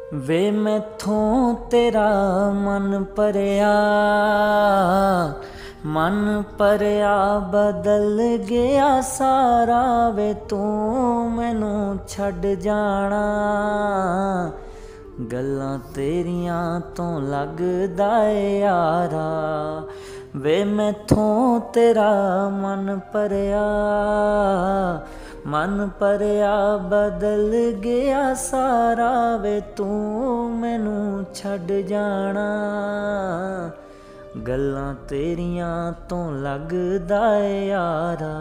वे मैथों तेरा मन भरिया, मन भरिया बदल गया सारा। वे तू मैनू छड्ड जाना, गल्लां तेरियां तो लगदा ए यारा। वे मैथों तेरा मन भरिया, मन भरिया बदल गया सारा। वे तू मैनू छड्ड जाना, गल्लां तेरियां तो लगदा ए यारा।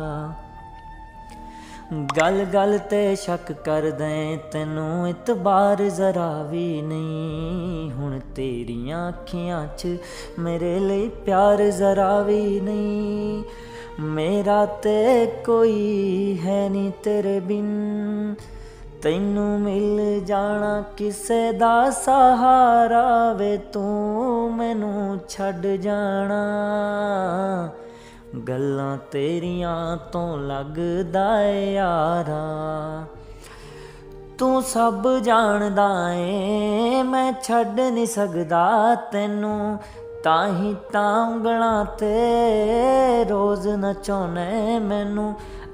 गल गल ते शक कर दें तैनू इतबार जरा भी नहीं। हुण तेरियां अखियां च मेरे लिए प्यार जरा भी नहीं। मेरा ते कोई है नहीं तेरे बिन, तैनू मिल जाना किसे दा सहारा। वे तू मैनू छड्ड जाना, गल्लां तेरियां तो लगदा ए यारा। तू सब जानदा ए मैं छड्ड नहीं सकदा तैनू, ताही तां ਉਂਗਲਾਂ ते रोज़ नचाउने मैनू।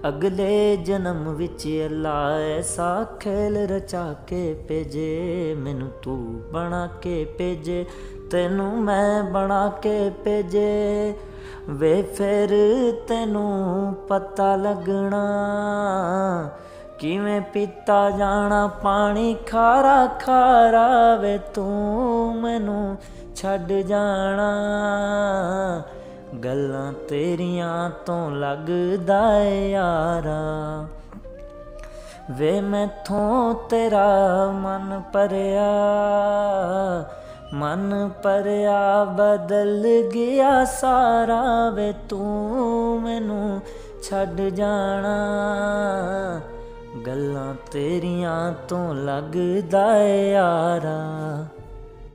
अगले जन्म विच अल्लाह ऐसा खेल रचा के भेजे मैनू। तू बना के भेजे तैनू मैं बना के भेजे। वे फिर तैनू पता लगना किवें पीता जाना पानी खारा खारा। वे तू मैनू छड्ड जाना, गल्लां तेरियां तो लगदा ए यारा। वे मैथों तेरा मन भरिया, मन भरिया बदल गया सारा। वे तू मैनू छड्ड जाना, गल्लां तेरियां तो लगदा ए यारा।